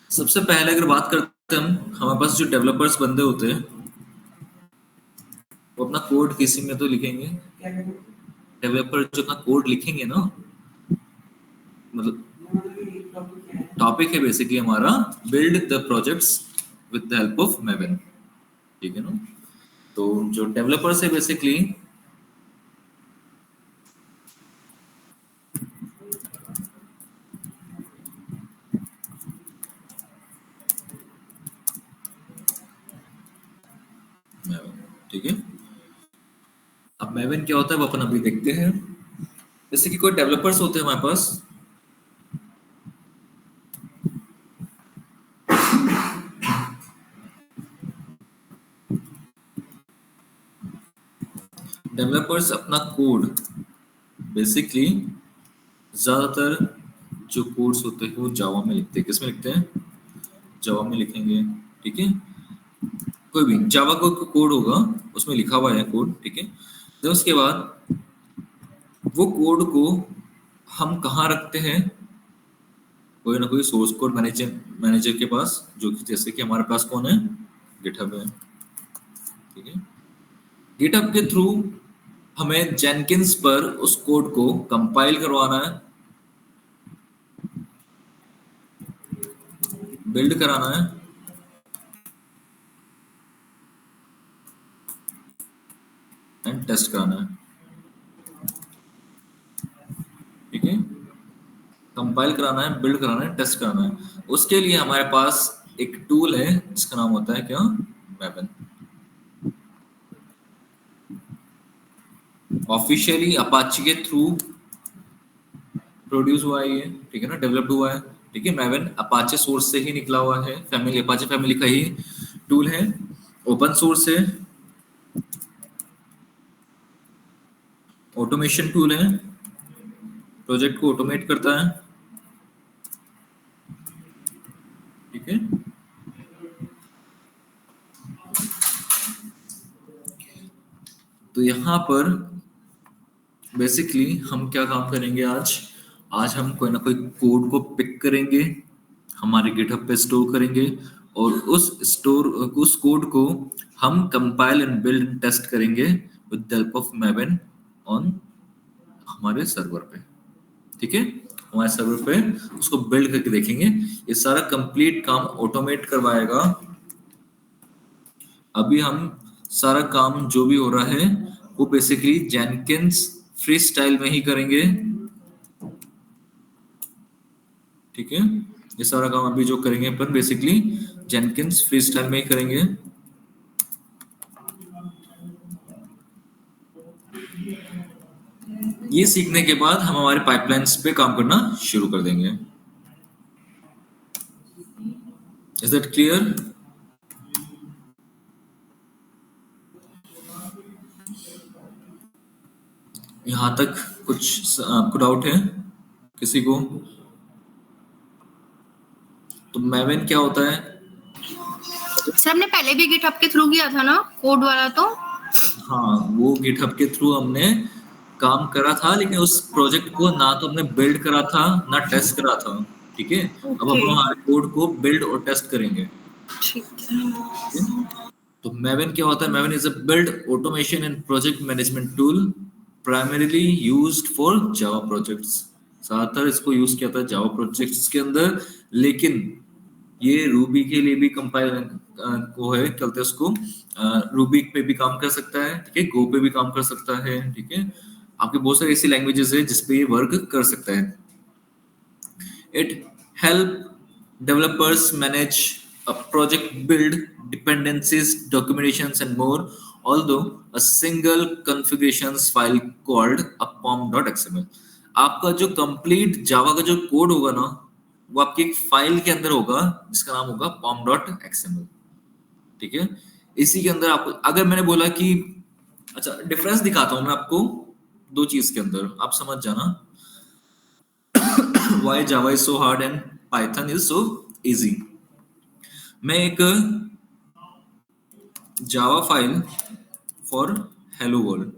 सबसे पहले अगर बात करते हैं हम, हमारे पास जो डेवलपर्स बंदे होते हैं वो अपना कोड किसी में तो लिखेंगे। डेवलपर जो अपना कोड लिखेंगे ना, मतलब टॉपिक है बेसिकली हमारा build the projects with the help of maven. ठीक है ना। तो जो डेवलपर्स है बेसिकली मेवन। ठीक है। अब मेवन क्या होता है वो अपन अभी देखते हैं। जैसे कि कोई डेवलपर्स होते हैं हमारे पास। डेवलपर्स अपना कोड बेसिकली ज्यादातर जो कोड्स होते हैं वो जावा में लिखते हैं। किसमें लिखते हैं? जावा में लिखेंगे। ठीक है। कोई भी जावा का कोड होगा, उसमें लिखा हुआ है कोड। ठीक है। तो उसके बाद वो कोड को हम कहाँ रखते हैं? कोई ना कोई सोर्स कोड मैनेजर मैनेजर के पास, जो कि जैसे कि हमारे पास कौन है? गिटहब है। ठीक है। गिटहब के थ्रू हमें जेनकिंस पर उस कोड को कंपाइल करवाना है, बिल्ड कराना है एंड टेस्ट कराना है। ठीक है। कंपाइल कराना है, बिल्ड कराना है, टेस्ट कराना है। उसके लिए हमारे पास एक टूल है जिसका नाम होता है क्या? मैवन। ऑफिशियली अपाची के थ्रू प्रोड्यूस हुआ है ये। ठीक है ना, डेवलप्ड हुआ है। ठीक है। मैवन अपाचे सोर्स से ही निकला हुआ है, फैमिली अपाचे फैमिली का ही टूल है। ओपन सोर्स है, ऑटोमेशन टूल है, प्रोजेक्ट को ऑटोमेट करता है। ठीक है। तो यहाँ पर बेसिकली हम क्या काम करेंगे आज? आज हम कोई ना कोई कोड को पिक करेंगे, हमारे गिटहब पे स्टोर करेंगे, और उस कोड को हम कंपाइल एंड बिल्ड टेस्ट करेंगे with the help of Maven on हमारे सर्वर पे। ठीक है। हमारे सर्वर पे उसको बिल्ड करके देखेंगे। ये सारा कंप्लीट काम ऑटोमेट करवाएगा। अभी हम सारा काम जो भी हो रहा है वो बेसिकली जेनकिंस फ्री स्टाइल में ही करेंगे। ठीक है। ये सारा काम अभी जो करेंगे अपन बेसिकली जेनकिंस फ्री स्टाइल में ही करेंगे। ये सीखने के बाद हम हमारे पाइपलाइंस पे काम करना शुरू कर देंगे। Is that clear? यहाँ तक कुछ आपको डाउट है किसी को? तो मैवन क्या होता है? सर हमने पहले भी गिटहब के थ्रू किया था ना कोड वाला तो। हाँ, वो गिटहब के थ्रू हमने काम करा था, लेकिन उस प्रोजेक्ट को ना तो हमने बिल्ड करा था ना टेस्ट करा था। ठीक है। अब ओके हम हमारे कोड को बिल्ड और टेस्ट करेंगे। ठीक है। ठीक है? तो मैवन क्या होता है? Maven is a build automation and project management tool primarily used for Java projects. ज्यादातर इसको यूज किया था जावा प्रोजेक्ट्स के अंदर, लेकिन ये रूबी के लिए भी कंपाइल वो है, क्या बोलते हैं उसको, रूबी पे भी काम कर सकता है। ठीक है। गो पे भी काम कर सकता है। ठीक है। आपके बहुत सारी ऐसी लैंग्वेजेस है जिसपे ये वर्क कर सकता है। It help developers manage a project, build dependencies, documentations, and more. Although a single configurations file called a pom.xml, आपका जो कंप्लीट जावा का जो कोड होगा ना, वो आपकी एक फाइल के अंदर होगा जिसका नाम होगा pom.xml। ठीक है। इसी के अंदर आपको अगर मैंने बोला कि, अच्छा डिफरेंस दिखाता हूं मैं आपको दो चीज के अंदर, आप समझ जाना। Why Java is so hard and Python is so easy? मैं एक Java file for hello world,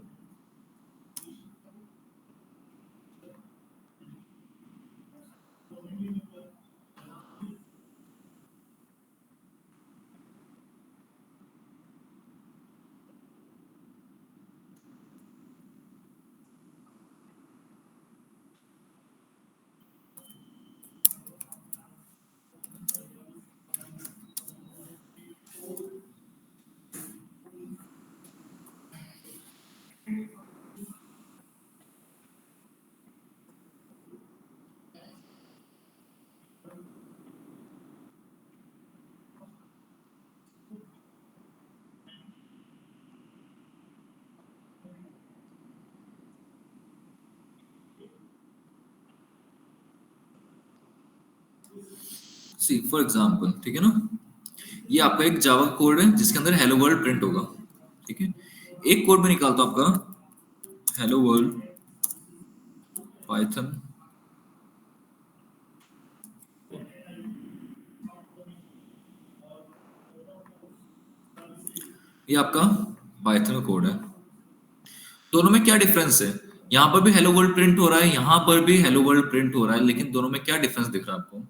see for example, ठीक है ना, ये आपका एक जावा कोड है जिसके अंदर हेलो वर्ल्ड प्रिंट होगा, ठीक है। एक कोड में निकालता हूं आपका हेलो वर्ल्ड पाइथन, ये आपका पाइथन का कोड है। दोनों में क्या डिफरेंस है? यहाँ पर भी हेलो वर्ल्ड प्रिंट हो रहा है, यहाँ पर भी हेलो वर्ल्ड प्रिंट हो रहा है, लेकिन दोनों में क्या डिफरेंस दिख रहा है आपको?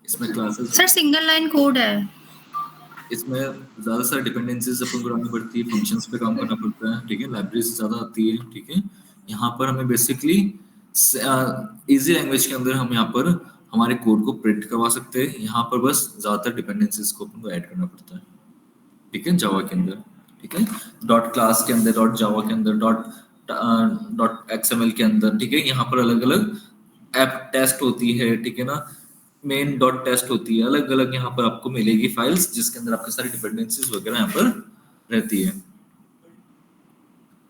इसमें classes, sir single line code है। इसमें ज्यादा सारी डिपेंडेंसीज अपन को बनानी पड़ती है, फंक्शंस पे काम करना पड़ता है, ठीक है, लाइब्रेरीज ज्यादा आती है, ठीक है। यहाँ पर हमें बेसिकली इजी लैंग्वेज के अंदर हम यहाँ पर हमारे कोड को प्रिंट करवा सकते हैं। यहाँ पर बस ज्यादातर डिपेंडेंसीज को अपन को ऐड करना पड़ता है, ठीक है, जावा के अंदर, ठीक है। डॉट क्लास के अंदर, डॉट जावा के अंदर, डॉट एक्सएमएल के अंदर, ठीक है। यहाँ पर अलग अलग ऐप टेस्ट होती है, ठीक है ना, मेन डॉट टेस्ट होती है, अलग अलग यहाँ पर आपको मिलेगी फाइल्स जिसके अंदर आपके सारी डिपेंडेंसीज वगैरह यहाँ पर रहती है।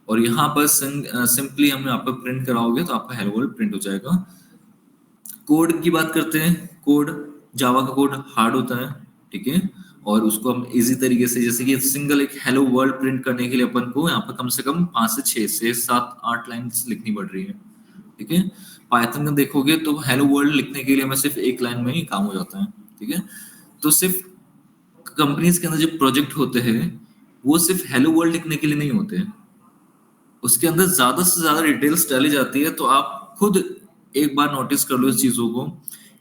और यहाँ पर सिंपली हम यहाँ पर प्रिंट कराओगे तो आपका हेलो वर्ल्ड प्रिंट हो जाएगा। कोड की बात करते हैं। कोड, जावा का कोड हार्ड होता है, ठीक है, और उसको हम इजी तरीके से, जैसे कि सिंगल एक हेलो वर्ल्ड प्रिंट करने के लिए अपन को यहाँ पर कम से कम 5 से 6 से 7 8 लाइंस लिखनी पड़ रही है, ठीक है। पाइथन में देखोगे तो हेलो वर्ल्ड लिखने के लिए हमें सिर्फ एक लाइन में ही काम हो जाता है, ठीक है। तो सिर्फ कंपनीज के अंदर जो प्रोजेक्ट होते हैं वो सिर्फ हेलो वर्ल्ड लिखने के लिए नहीं होते हैं, उसके अंदर ज्यादा से ज्यादा डिटेल्स डाली जाती है। तो आप खुद एक बार नोटिस कर लो इस चीजों को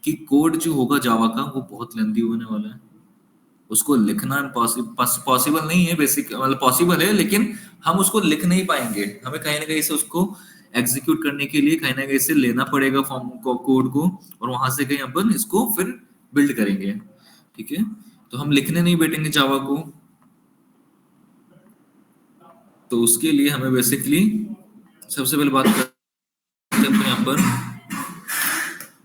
कि कोड जो होगा जावा का वो बहुत लेंदी होने वाला है। उसको लिखना पॉसिबल नहीं है, बेसिक मतलब पॉसिबल है लेकिन हम उसको लिख नहीं पाएंगे। हमें कहीं ना कहीं से उसको एग्जीक्यूट करने के लिए कहीं ना कहीं से लेना पड़ेगा फॉर्म को, कोड को, और वहां से कहीं अपन इसको फिर बिल्ड करेंगे, ठीक है। तो हम लिखने नहीं बैठेंगे जावा को। तो उसके लिए हमें बेसिकली सबसे पहले बात करते हैं यहाँ पर,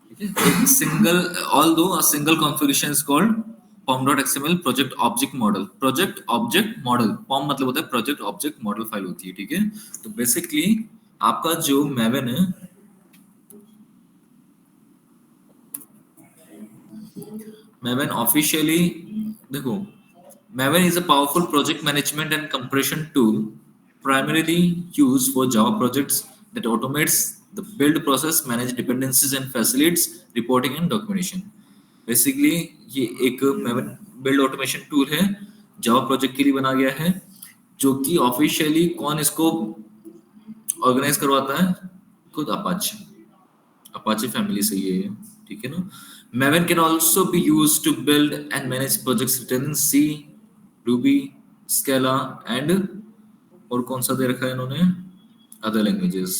ठीक है, एक single, although a single configuration is called pom.xml project object model. Project object model, POM मतलब होता है प्रोजेक्ट ऑब्जेक्ट मॉडल फाइल होती है, ठीक है। तो बेसिकली आपका जो मैवन है, मैवन ऑफिशियली, देखो, Maven is a powerful project management and compression tool primarily used for Java projects that automates the build process, manage dependencies and facilitates reporting and documentation. Basically ये एक मैवन बिल्ड ऑटोमेशन टूल है, Java project के लिए बना गया है, जो कि ऑफिशियली कौन इसको ऑर्गेनाइज करवाता है? खुद अपाचे, अपाचे फैमिली से ये है, ठीक है ना। Maven can also be used to build and manage projects written in C, Ruby, Scala and, और कौन सा दे रखा है इन्होंने, अदर लैंग्वेजेस,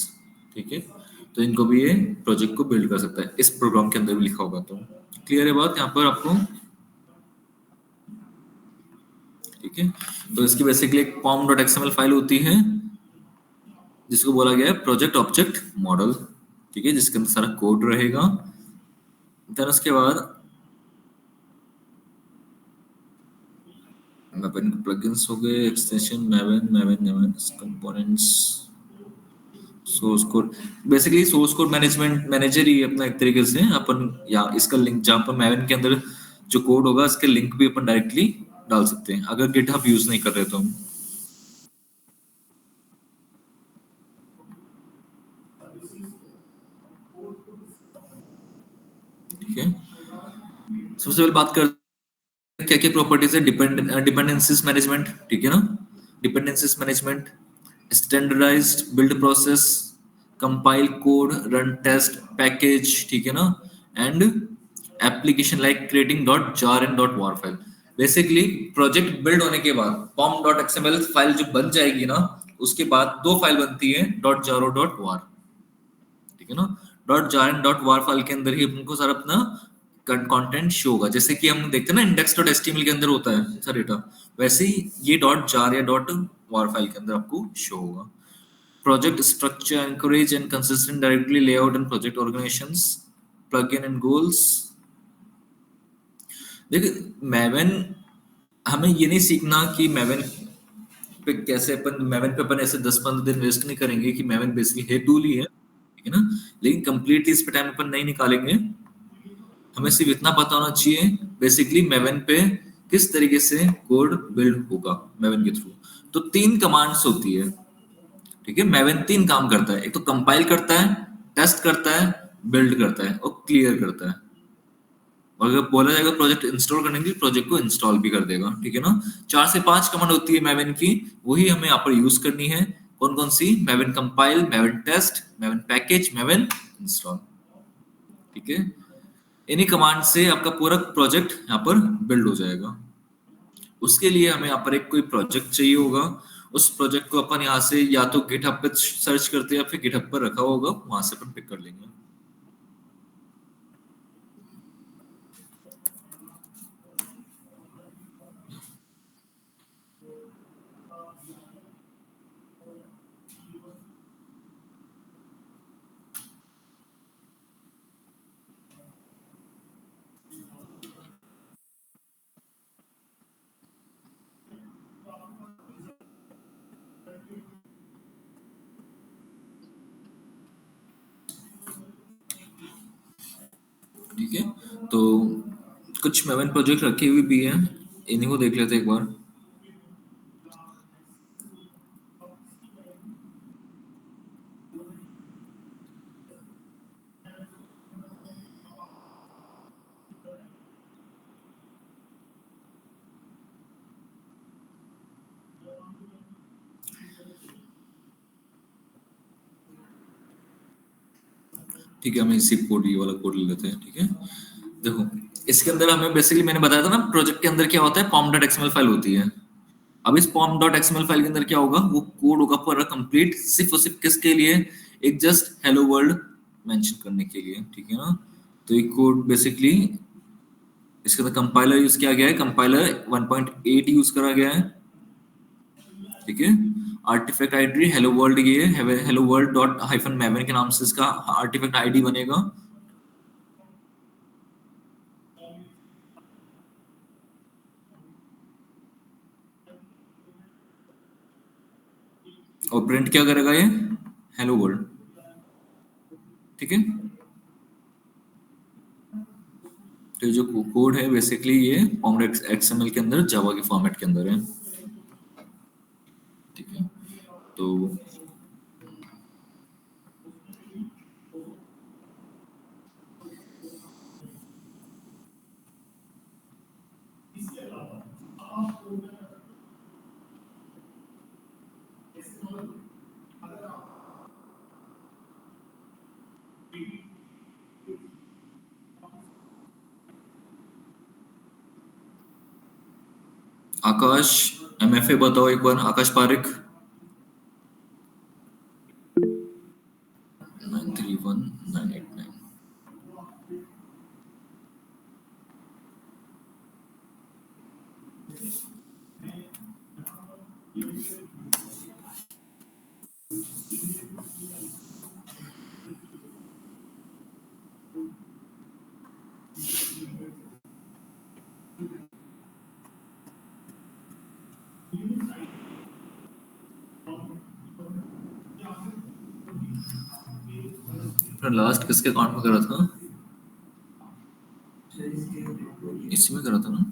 ठीक है। तो इनको भी ये प्रोजेक्ट को बिल्ड कर सकता है, इस प्रोग्राम के अंदर भी लिखा होगा। तो क्लियर है बात यहाँ पर आपको, ठीक है। तो इसकी बेसिकली एक pom.xml फाइल होती है जिसको बोला गया है प्रोजेक्ट ऑब्जेक्ट मॉडल, ठीक है, जिसके अंदर सारा कोड रहेगा। देन उसके बाद मैवन प्लगइन्स हो गए, extension Maven, Maven components, source code. Basically source code management manager ही अपना एक तरीके से अपन, या इसका लिंक जहाँ पर मैवन के अंदर जो कोड होगा इसके लिंक भी अपन डायरेक्टली डाल सकते हैं अगर गिटहब यूज नहीं कर रहे तो हम, ठीक है। सबसे पहले बात कर क्या क्या प्रॉपर्टीज है, डिपेंडेंसीज मैनेजमेंट, ठीक है ना, dependencies management, standardised build process, compile code, run test, package, ठीक है ना, and application like creating dot jar and dot war file. Basically project build होने के बाद pom.xml फाइल जो बन जाएगी ना, उसके बाद दो फाइल बनती है, डॉट जार और डॉट वार, ठीक है ना। Dot jar and dot war file के अंदर ही हमको सारा अपना कंटेंट शो होगा, जैसे कि हम देखते हैं ना इंडेक्स डॉट एचटीएमएल के अंदर होता है सारा डेटा, वैसे ही ये डॉट जार या डॉट वार फाइल के अंदर आपको शो होगा। Project structure, encourage and consistent directly layout and project organisations, plug in and goals. देखिए मैवन, हमें ये नहीं सीखना कि मैवन पे कैसे अपन, मैवन पे अपन ऐसे 10-15 दिन वेस्ट नहीं करेंगे कि मैवन बेसिकली है टूल ही है, ठीक है ना। लेकिन कंप्लीटली इस पे टाइम अपन नहीं निकालेंगे, हमें सिर्फ इतना पता होना चाहिए बेसिकली मेवन पे किस तरीके से कोड बिल्ड होगा मेवन के थ्रू। तो 3 कमांड्स होती है, ठीक है। मेवन 3 काम करता है, एक तो कंपाइल करता है, टेस्ट करता है, बिल्ड करता है और क्लियर करता है। और अगर बोला जाएगा प्रोजेक्ट इंस्टॉल करने के लिए, प्रोजेक्ट को इंस्टॉल भी कर देगा, ठीक है ना। 4 से 5 कमांड होती है मेवन की, वही हमें यहाँ पर यूज करनी है। कौन कौन सी? Maven compile, Maven test, Maven package, Maven install, ठीक है। इन्हीं कमांड से आपका पूरा प्रोजेक्ट यहाँ पर बिल्ड हो जाएगा। उसके लिए हमें यहाँ पर एक कोई प्रोजेक्ट चाहिए होगा, उस प्रोजेक्ट को अपन यहाँ से या तो गिटहब पे सर्च करते हैं या फिर गिटहब पर रखा होगा, वहां से अपन पिक कर लेंगे। ठीक है, तो कुछ मेवन प्रोजेक्ट रखे हुए भी हैं, इन्हीं को देख लेते हैं एक बार। ठीक है, हमें इसी कोड, ये वाला कोड ले लेते हैं, ठीक है। देखो, इसके अंदर हमें बेसिकली मैंने बताया था ना, प्रोजेक्ट के अंदर क्या होता है, pom.xml फाइल होती है। अब इस pom.xml फाइल के अंदर क्या होगा, वो कोड होगा पूरा कंप्लीट, सिर्फ और सिर्फ किसके लिए, एक जस्ट हेलो वर्ल्ड मेंशन करने के लिए, ठीक है ना। तो ये कोड बेसिकली इसके अंदर कंपाइलर यूज किया गया है, कंपाइलर 1.8 यूज करा गया है, ठीक है। आर्टिफैक्ट आईडी हेलो वर्ल्ड, ये hello world dot hyphen maven के नाम से इसका आर्टिफैक्ट आईडी बनेगा। और प्रिंट क्या करेगा ये, हेलो वर्ल्ड, ठीक है। तो जो कोड है बेसिकली ये pom.xml के अंदर जावा के फॉर्मेट के अंदर है, ठीक है। तो आकाश एमएफए बताओ एक बार, आकाश पारिक 931989। लास्ट किसके अकाउंट में करा था, इसी में करा था ना।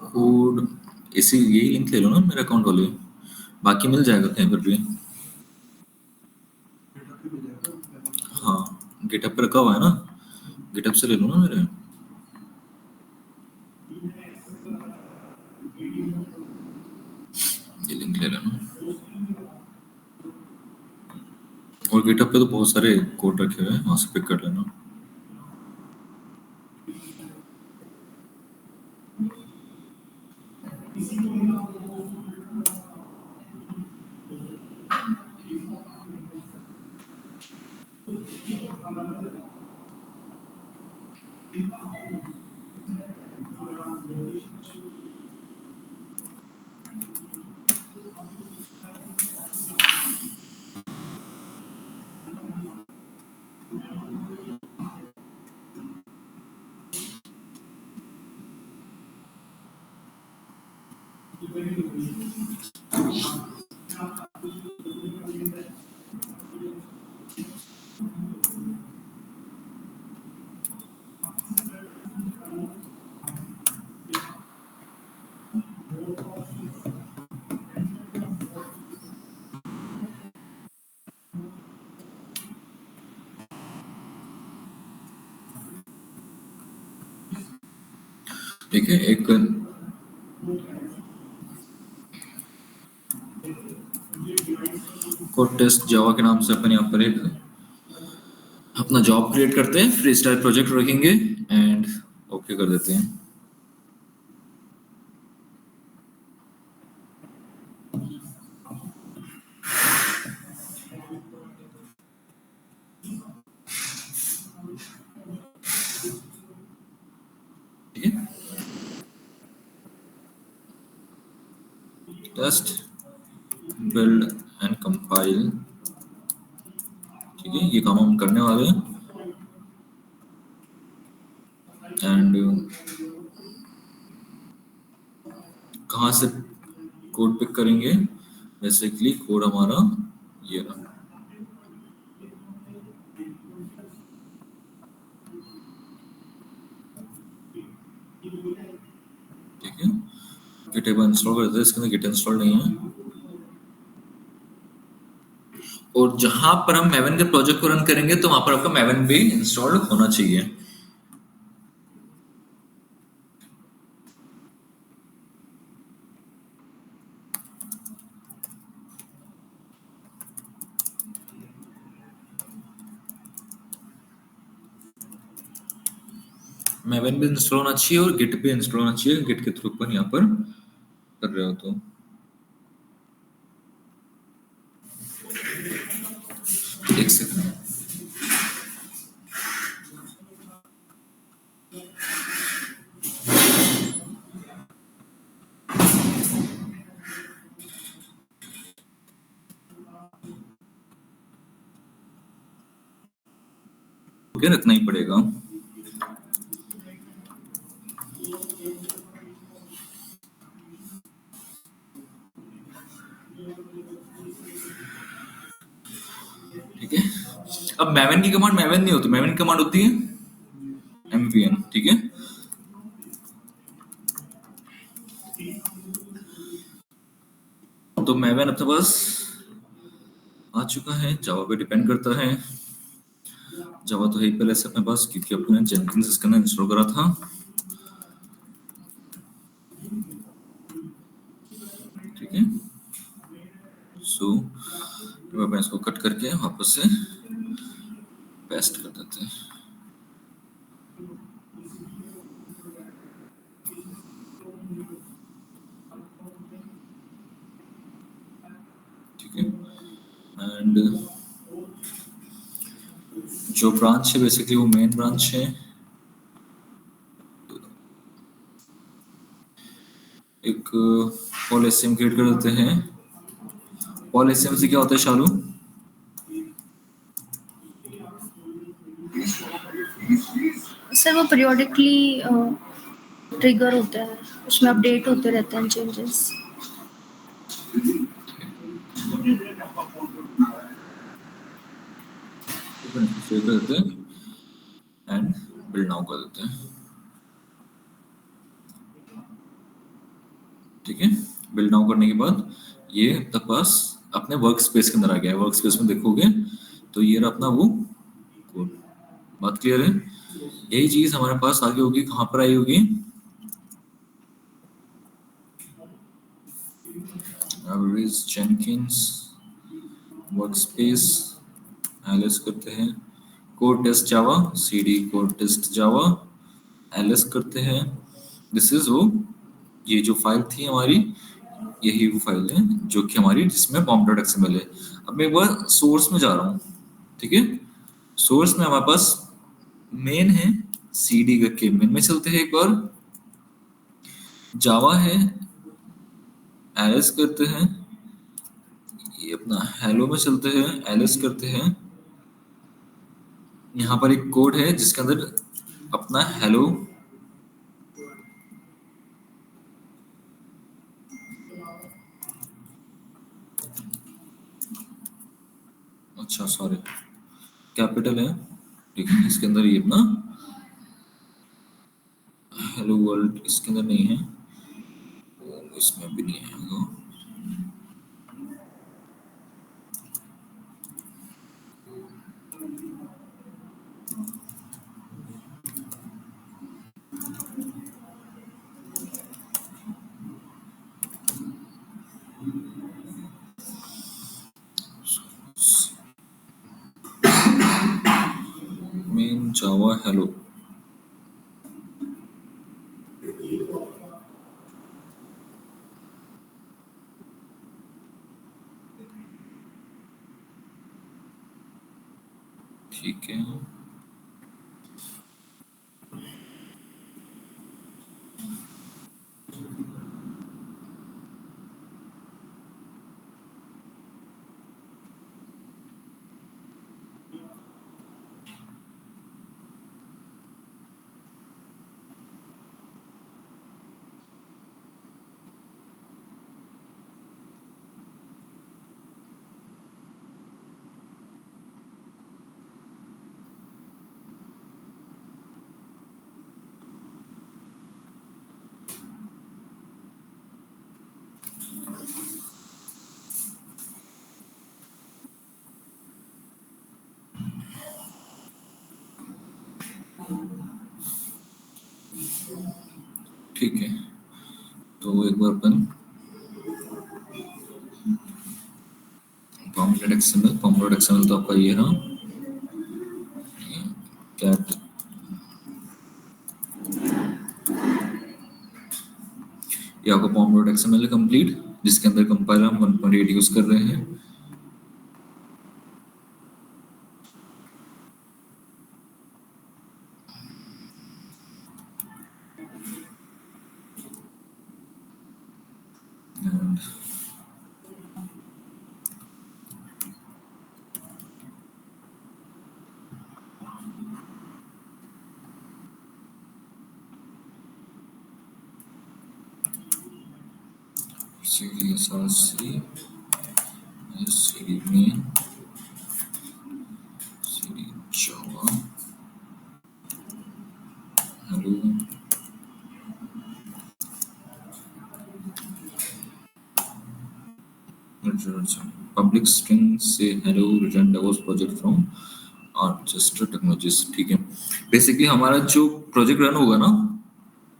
कोड इसी, यही लिंक ले लो ना मेरे अकाउंट वाले, बाकी मिल जाएगा कहीं पर भी। हाँ, गिटहब पे रखा हुआ है ना, गिटहब से ले लो ना मेरे। ये लिंक ले लेना। और गिटहब पे तो बहुत सारे कोड रखे हुए हैं, वहां से पिक कर लेना। ठीक है, एक कोड टेस्ट जावा के नाम से अपन यहाँ पर एक अपना जॉब क्रिएट करते हैं, फ्री स्टाइल प्रोजेक्ट रखेंगे एंड ओके कर देते हैं। ठीक है, टेस्ट बिल्ड एंड कंपाइल। ठीक है, ये काम हम करने वाले हैं एंड कहाँ से कोड पिक करेंगे? बेसिकली कोड हमारा ये रहा। ठीक है, गिट एक बार इंस्टॉल कर देते हैं, इसके अंदर गिट इंस्टॉल नहीं है। और जहां पर हम मैवन के प्रोजेक्ट को रन करेंगे तो वहां पर आपका मैवन भी इंस्टॉल होना चाहिए। मैवन भी इंस्टॉल होना चाहिए और गिट भी इंस्टॉल होना चाहिए, गिट के थ्रू पर यहाँ पर कर रहे हो तो। एक सेकंड, ओके रखना ही पड़ेगा। ठीक है, अब मैवन की कमांड मैवन नहीं होती, मैवन की कमांड होती है mvn। ठीक है, तो मैवन अपने पास आ चुका है, जावा पे डिपेंड करता है। जावा तो है ही पहले से अपने पास, क्योंकि अपने जेनकिंस इसके अंदर इंस्टॉल करा था। ठीक है, सो मैं इसको कट करके वापस से पेस्ट कर देते हैं। ठीक है, एंड जो ब्रांच है बेसिकली वो मेन ब्रांच है। एक पॉलिसिम क्रिएट कर देते हैं। पॉलिसिम से क्या होता है शालू? सर वो पीरियोडिकली ट्रिगर होता है, उसमें अपडेट होते रहते हैं चेंजेस। सेव कर देते हैं एंड बिल्ड नाउ कर देते हैं। ठीक है, बिल्ड नाउ करने के बाद ये अपने पास अपने वर्क स्पेस के अंदर आ गया है। वर्क स्पेस में देखोगे तो ये रहा अपना वो कोड। बात क्लियर है? यही चीज हमारे पास आगे होगी, कहाँ पर आई होगी? एवरेज जेनकिंस वर्कस्पेस एलएस करते हैं, कोड टेस्ट जावा सीडी कोड टेस्ट जावा एलएस करते हैं। दिस इज वो, ये जो फाइल थी हमारी, यही वो फाइल है जो कि हमारी जिसमें pom.xml है। अब मैं एक बार सोर्स में जा रहा हूँ, ठीक है। सोर्स में हमारे पास मेन है, सीडी करके मेन में चलते हैं, एक बार जावा है एलएस करते हैं, ये अपना हेलो में चलते हैं एलएस करते हैं। यहाँ पर एक कोड है जिसके अंदर अपना हेलो, अच्छा सॉरी कैपिटल है, ठीक है। इसके अंदर ये अपना हेलो वर्ल्ड इसके अंदर नहीं है, इसमें भी नहीं है। मेन जावा हेलो, ठीक है। ठीक है, तो एक बार अपन pom.xml तो आपका ये रहा, कैट ये आपका pom.xml है कंप्लीट, जिसके अंदर कंपाइलर हम 1.8 यूज कर रहे हैं। And cd src cd main cd java hello public string say hello return DevOps project from Orchester technologies, ठीक है। बेसिकली हमारा जो प्रोजेक्ट रन होगा ना,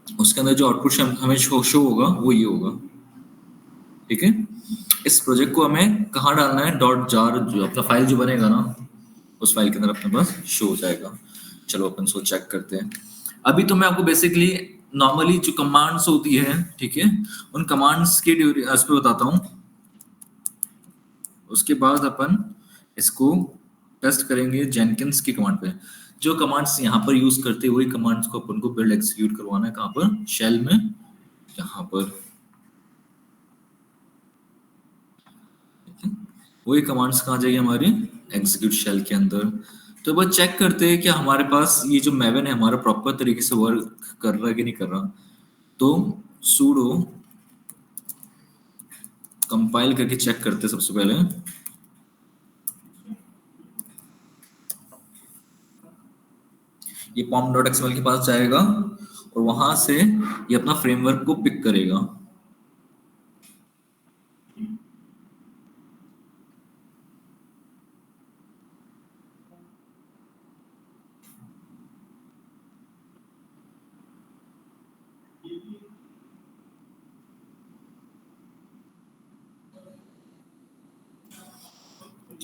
उसके अंदर जो आउटपुट हमें शो होगा वो ये होगा, ठीक है। इस प्रोजेक्ट को हमें कहाँ डालना है, डॉट जार जो अपना फाइल जो बनेगा ना, उस फाइल के अंदर अपने पास शो हो जाएगा। चलो अपन सो चेक करते हैं। अभी तो मैं आपको बेसिकली नॉर्मली जो कमांड्स होती है, ठीक है, उन कमांड्स के उस पे बताता हूँ। उसके बाद अपन इसको टेस्ट करेंगे जेनकिंस की कमांड पे। जो कमांड्स यहाँ पर यूज करते हैं वही कमांड्स को अपन को बिल्ड एग्जीक्यूट करवाना है, कहाँ पर, शेल में, यहाँ पर, वही कमांड्स कहाँ जाएगी हमारी, एग्जीक्यूट शेल के अंदर। तो बस चेक करते हैं कि हमारे पास ये जो मैवन है हमारा प्रॉपर तरीके से वर्क कर रहा है कि नहीं कर रहा। तो sudo कंपाइल करके चेक करते हैं सबसे पहले। ये pom.xml के पास जाएगा और वहां से ये अपना फ्रेमवर्क को पिक करेगा।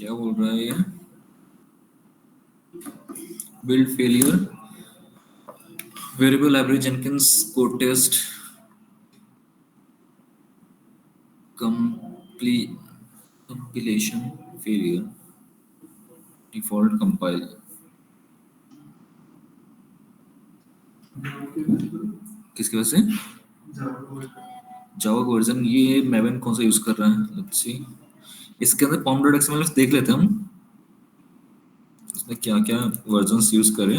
क्या बोल रहा है ये? Build failure variable library Jenkins code test compilation failure default compile किसकी वजह से? जावा वर्जन ये मैवन कौन सा यूज कर रहा है? लेट्स सी इसके अंदर pom.xml देख लेते हैं हम इसमें क्या क्या वर्जन्स यूज करें.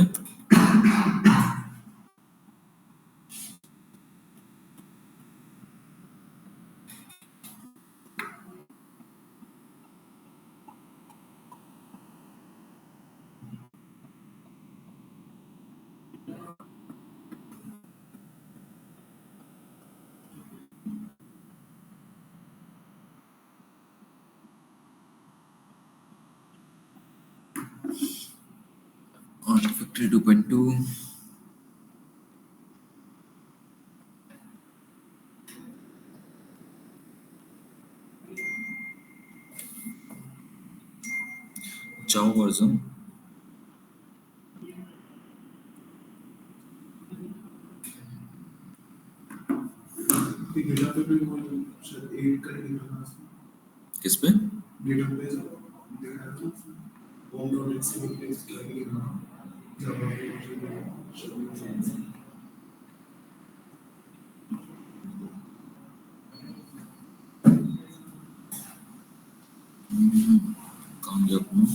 Artifactory 2.2 Java version किस पे? कहाँ गया अपना?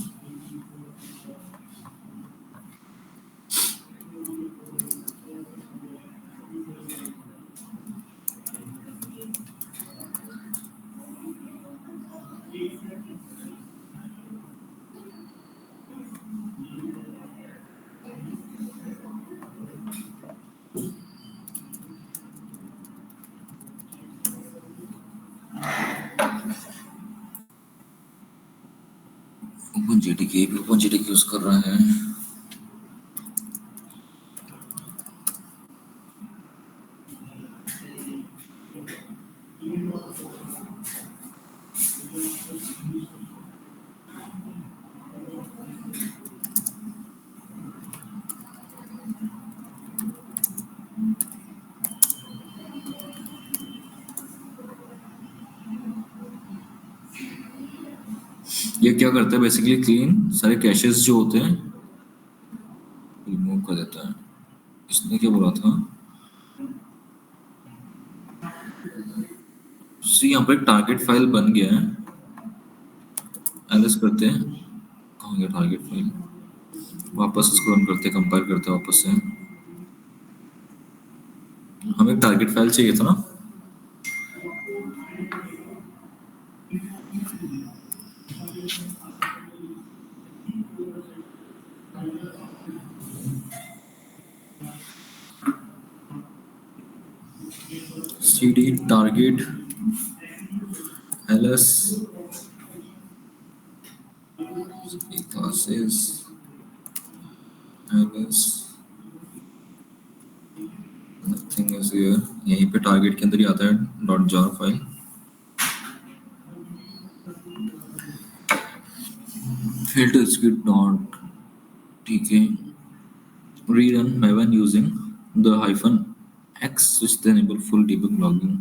ओपन जेडीके यूज कर रहा है. ये क्या करता है बेसिकली क्लीन सारे कैशेस जो होते हैं रिमूव कर देता है. इसने क्या बोला था? सी यहाँ पे टारगेट फाइल बन गया है. एलएस करते हैं. कहाँ गया टारगेट फाइल? वापस इसको रन करते कंपाइल करते वापस से. हमें टारगेट फाइल चाहिए था ना. cd target ls classes ls nothing is here. यहीं पे टारगेट के अंदर ही आता है dot jar file. fail to execute dot tk rerun maven using the hyphen x which then enable full debug logging.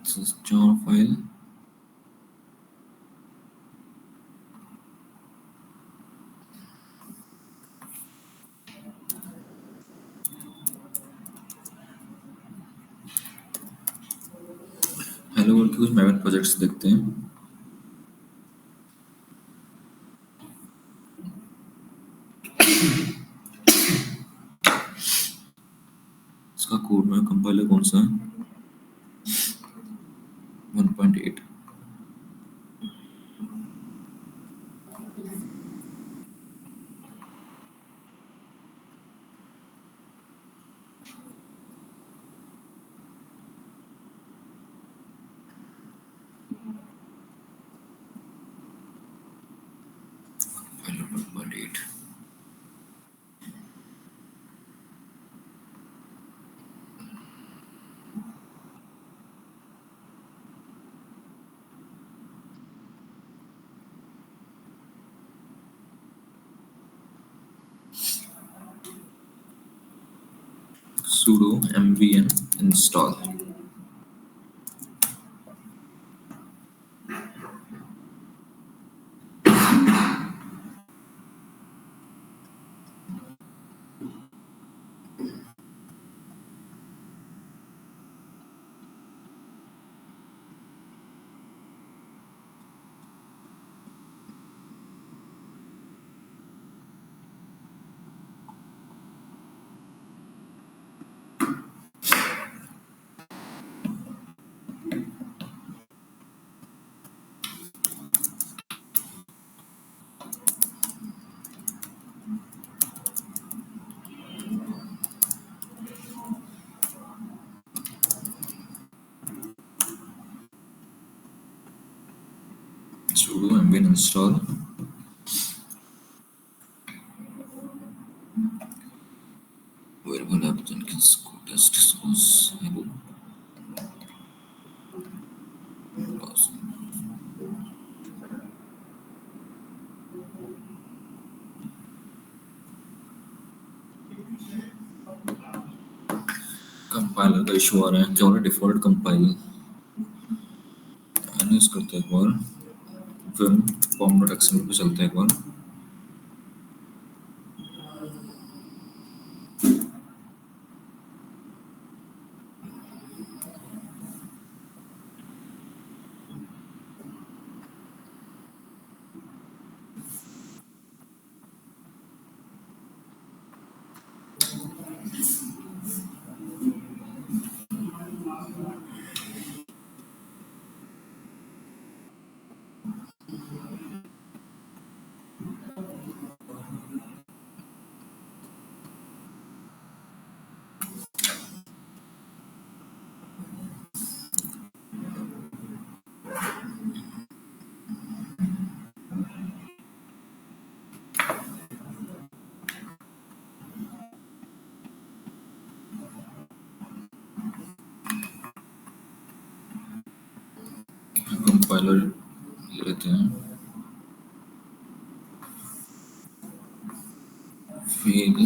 This is jar file. Hello world के कुछ मैवन projects देखते हैं. इसका कोड में कंपाइलर कौन सा है? 1.8. Compiler 1.8. sudo mvn install. Sudo mvn install. Variable app Jenkins test source hello. Compiler का इशू आ रहा है, क्या हो रहा है? डिफॉल्ट कंपाइल मैनेज करते हैं एक बार, फिर pom.xml पे चलते हैं एक बार. कंपाइलर लेते हैं, फिर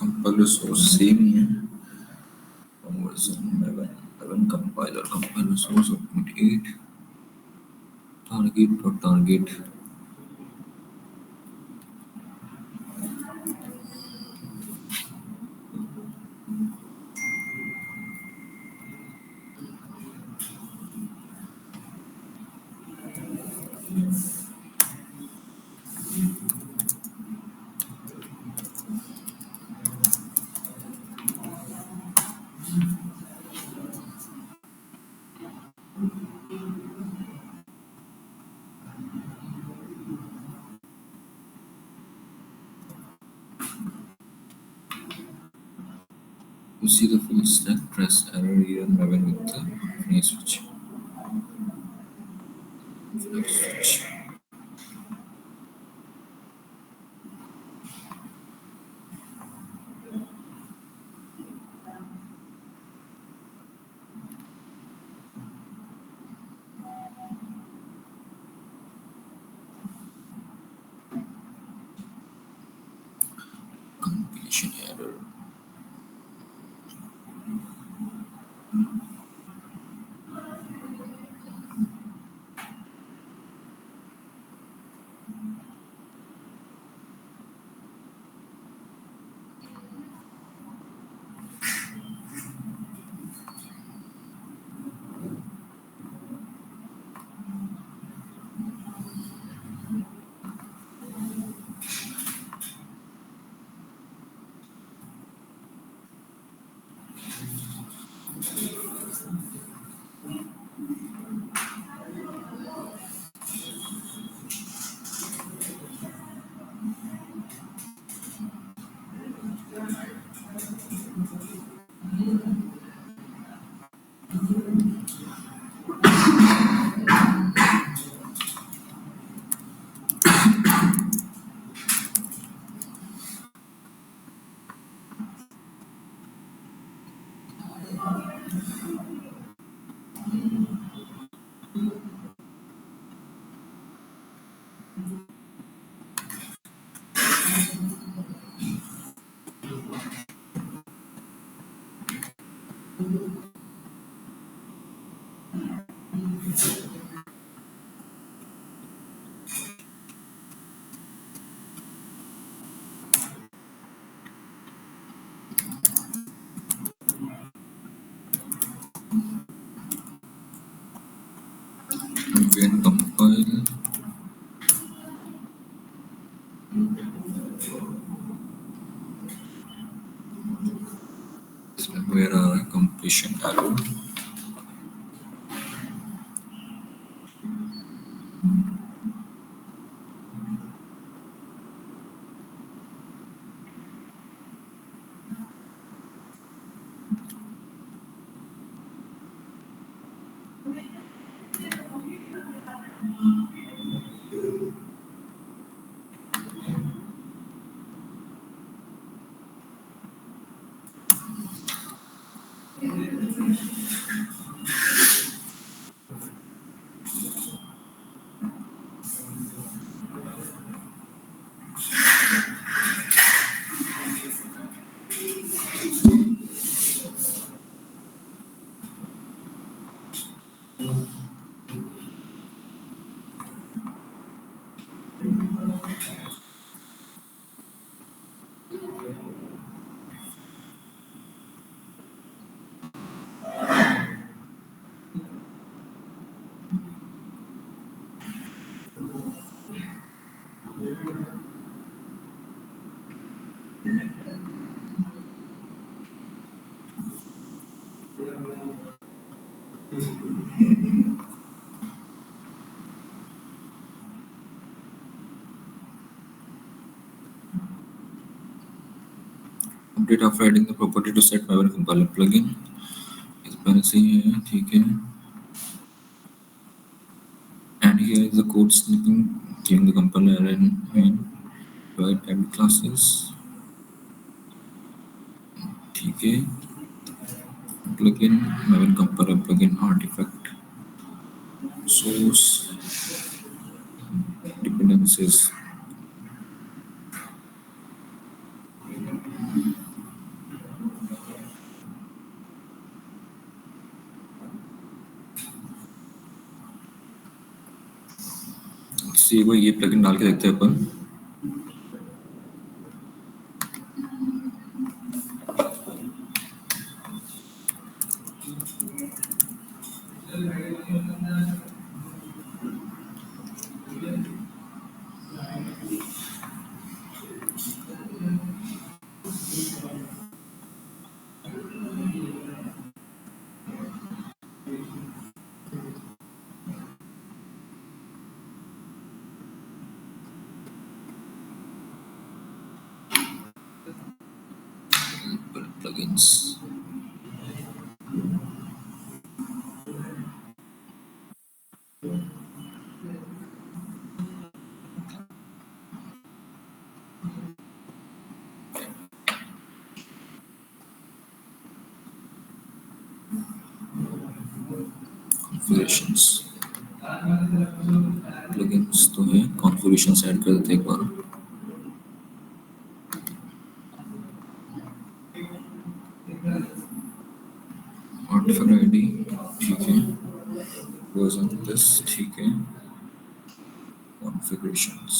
कंपाइलर सोर्स सेम ही है, version 11 compiler source operate 8 target. To see the full stack, press error here and Maven with the flag switch. Flag switch. Completion error. Again compile. Where are completion error? Update after adding the property to set Maven compiler plugin. इस पहले से ही है, ठीक है. And here is the code snipping, giving the compiler and provide add classes. ठीक है. Plugin Maven compiler plugin artifact source dependencies. वो ये प्लगइन डाल के देखते हैं अपन. Plugins. कॉन्फ़िगरेशंस प्लगइन्स तो है, कॉन्फ़िगरेशंस ऐड कर देते हैं एक बार। आर्टिफैक्ट आईडी ठीक है, वर्जन दिस ठीक है, configurations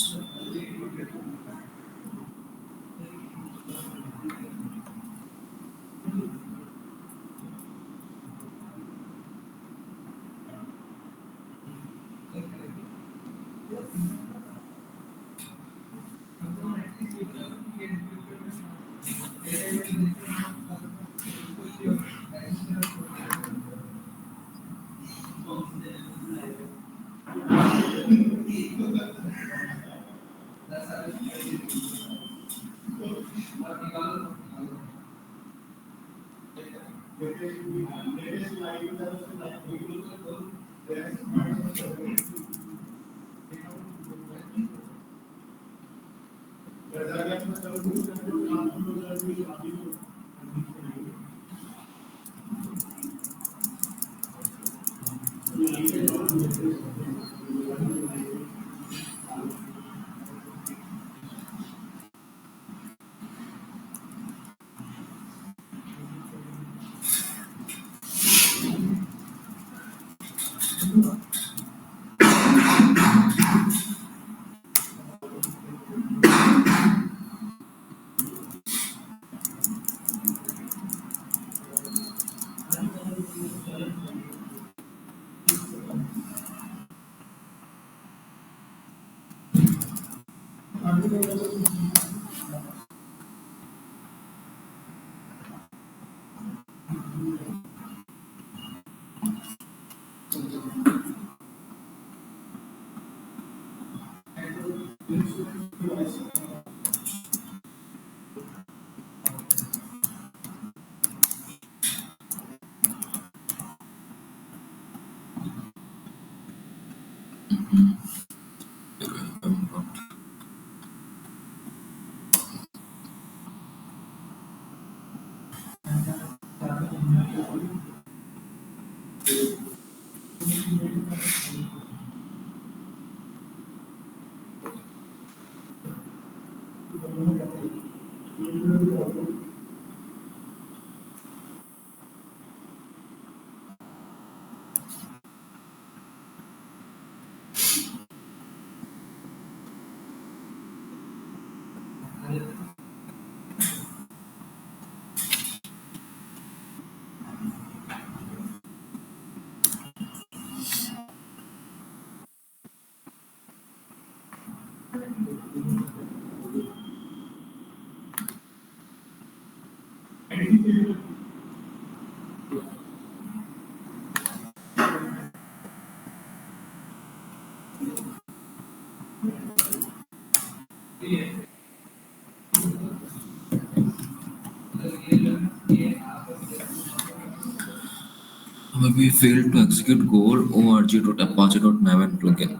We failed to execute core org.apache.maven plugin.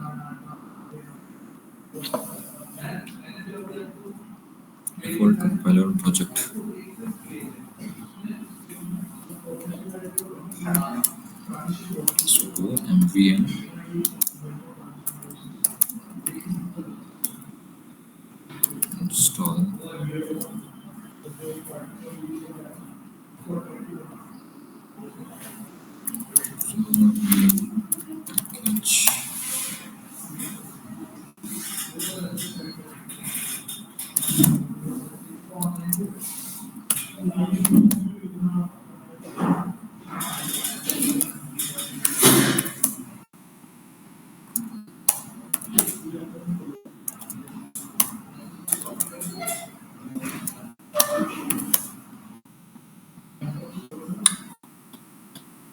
Default compiler and project. So mvn install package.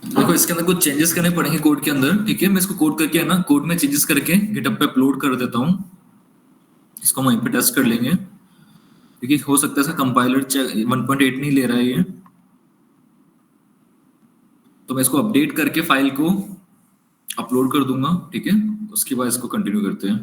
देखो इसके अंदर कुछ चेंजेस करने पड़ेंगे कोड के अंदर, ठीक है। मैं इसको कोड करके है ना, कोड में चेंजेस करके गिटहब पे अपलोड कर देता हूँ। इसको वहीं पे टेस्ट कर लेंगे, क्योंकि हो सकता है इसका कंपाइलर 1.8 नहीं ले रहा है ये। तो मैं इसको अपडेट करके फाइल को अपलोड कर दूंगा, ठीक है। उसके बाद इसको कंटिन्यू करते हैं।